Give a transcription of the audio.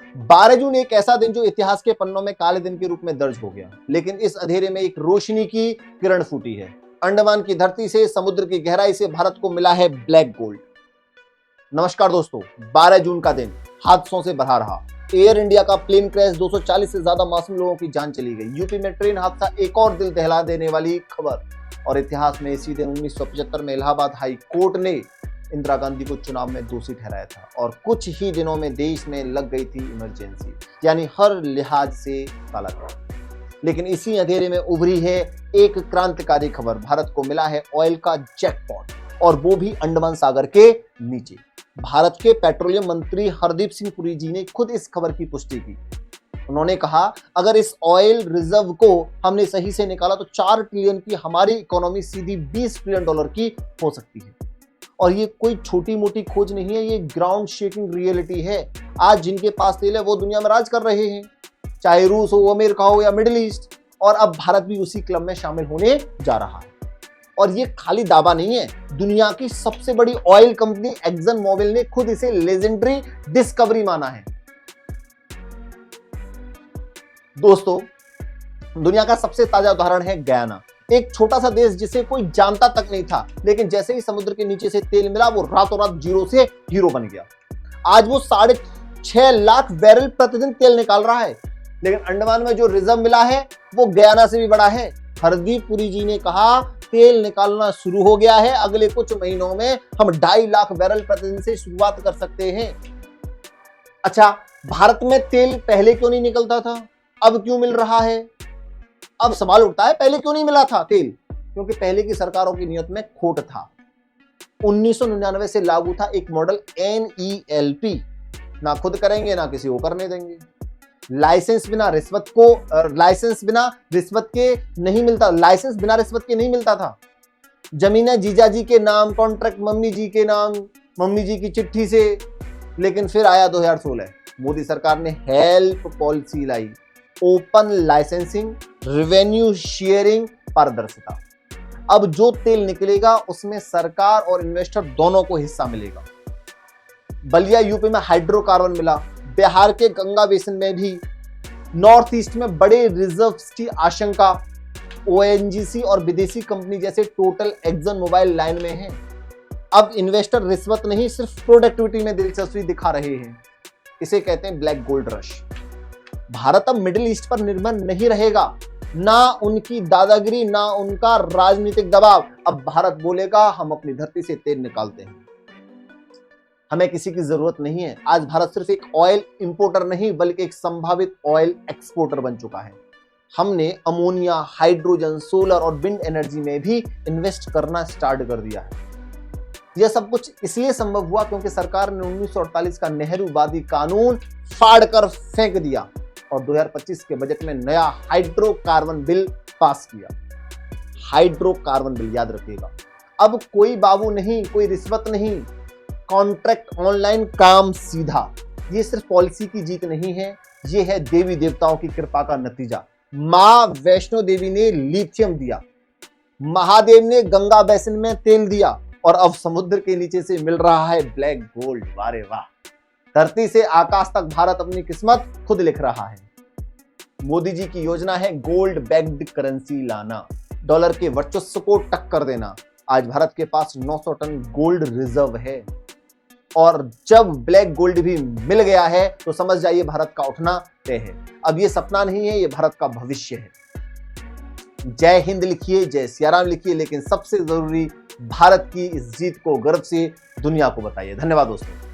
12 जून एक ऐसा दिन जो इतिहास के पन्नों में काले दिन के रूप में दर्ज हो गया, लेकिन इस अंधेरे में एक रोशनी की किरण फूटी है। अंडमान की धरती से, समुद्र की गहराई से भारत को मिला है ब्लैक गोल्ड। नमस्कार दोस्तों, 12 जून का दिन हादसों से भरा रहा। एयर इंडिया का प्लेन क्रैश, 240 से ज्यादा मासूम लोगों की जान चली गई। यूपी में ट्रेन हादसा, एक और दिल दहला देने वाली खबर। और इतिहास में इसी दिन 1975 में इलाहाबाद हाई कोर्ट ने इंदिरा गांधी को चुनाव में दोषी ठहराया था और कुछ ही दिनों में देश में लग गई थी इमरजेंसी, यानी हर लिहाज से काला काला। लेकिन इसी अंधेरे में उभरी है एक क्रांतिकारी खबर। भारत को मिला है ऑयल का जैकपॉट, और वो भी अंडमान सागर के नीचे। भारत के पेट्रोलियम मंत्री हरदीप सिंह पुरी जी ने खुद इस खबर की पुष्टि की। उन्होंने कहा, अगर इस ऑयल रिजर्व को हमने सही से निकाला तो 4 ट्रिलियन की हमारी इकोनॉमी सीधी 20 ट्रिलियन डॉलर की हो सकती है। और ये कोई छोटी मोटी खोज नहीं है, ये ग्राउंड शेकिंग रियलिटी है। आज जिनके पास तेल है वो दुनिया में राज कर रहे हैं, चाहे रूस हो, अमेरिका हो या मिडिल ईस्ट। और अब भारत भी उसी क्लब में शामिल होने जा रहा है। और ये खाली दावा नहीं है, दुनिया की सबसे बड़ी ऑयल कंपनी एक्सन मोबिल ने खुद इसे लेजेंडरी डिस्कवरी माना है। दोस्तों, दुनिया का सबसे ताजा उदाहरण है गयाना, एक छोटा सा देश जिसे कोई जानता तक नहीं था, लेकिन जैसे ही समुद्र के नीचे से तेल मिला वो रातों रात जीरो से हीरो बन गया। आज वो 6.5 लाख बैरल प्रतिदिन तेल निकाल रहा है। लेकिन अंडमान में जो रिजर्व मिला है वो गयाना से भी बड़ा है। हरदीप पुरी जी ने कहा, तेल निकालना शुरू हो गया है, अगले कुछ महीनों में हम 2.5 लाख बैरल प्रतिदिन से शुरुआत कर सकते हैं। अच्छा, भारत में तेल पहले क्यों नहीं निकलता था, अब क्यों मिल रहा है? अब सवाल उठता है, पहले क्यों नहीं मिला था तेल? क्योंकि पहले की सरकारों की नीयत में खोट था। 1999 से लागू था एक मॉडल NELP, ना खुद करेंगे ना किसी को करने देंगे। लाइसेंस बिना रिश्वत के नहीं मिलता, लाइसेंस बिना रिश्वत के नहीं मिलता था। जमीनें जीजाजी के नाम, कॉन्ट्रैक्ट मम्मी जी के नाम, मम्मी जी की चिट्ठी से। लेकिन फिर आया 2016, मोदी सरकार ने हेल्प पॉलिसी लाई, ओपन लाइसेंसिंग, रेवेन्यू शेयरिंग, पारदर्शिता। अब जो तेल निकलेगा उसमें सरकार और इन्वेस्टर दोनों को हिस्सा मिलेगा। बलिया यूपी में हाइड्रोकार्बन मिला, बिहार के गंगा बेसिन में भी, नॉर्थ ईस्ट में बड़े रिजर्व्स की आशंका। ONGC और विदेशी कंपनी जैसे टोटल, एक्सन मोबाइल लाइन में है। अब इन्वेस्टर रिश्वत नहीं, सिर्फ प्रोडक्टिविटी में दिलचस्पी दिखा रहे हैं। इसे कहते हैं ब्लैक गोल्ड रश। भारत अब मिडिल ईस्ट पर निर्भर नहीं रहेगा, ना उनकी दादागिरी, ना उनका राजनीतिक दबाव। अब भारत बोलेगा, हम अपनी धरती से तेल निकालते हैं, हमें किसी की जरूरत नहीं है। आज भारत सिर्फ एक ऑयल इंपोर्टर नहीं बल्कि एक संभावित ऑयल एक्सपोर्टर बन चुका है। हमने अमोनिया, हाइड्रोजन, सोलर और विंड एनर्जी में भी इन्वेस्ट करना स्टार्ट कर दिया है। यह सब कुछ इसलिए संभव हुआ क्योंकि सरकार ने 1948 का नेहरूवादी कानून फाड़ कर फेंक दिया और 2025 के बजट में नया हाइड्रोकार्बन बिल पास किया। हाइड्रोकार्बन बिल याद रखिएगा। अब कोई बाबू नहीं, कोई रिश्वत नहीं, कॉन्ट्रैक्ट ऑनलाइन, काम सीधा। ये सिर्फ पॉलिसी की जीत नहीं है, ये है देवी देवताओं की कृपा का नतीजा। मां वैष्णो देवी ने लिथियम दिया, महादेव ने गंगा बेसिन में तेल दिया, और अब समुद्र के नीचे से मिल रहा है ब्लैक गोल्ड। वारे वाह! धरती से आकाश तक भारत अपनी किस्मत खुद लिख रहा है। मोदी जी की योजना है गोल्ड बैक्ड करेंसी लाना, डॉलर के वर्चस्व को टक्कर देना। आज भारत के पास 900 टन गोल्ड रिजर्व है, और जब ब्लैक गोल्ड भी मिल गया है तो समझ जाइए भारत का उठना तय है। अब ये सपना नहीं है, ये भारत का भविष्य है। जय हिंद लिखिए, जय सियाराम लिखिए, लेकिन सबसे जरूरी, भारत की इस जीत को गर्व से दुनिया को बताइए। धन्यवाद दोस्तों।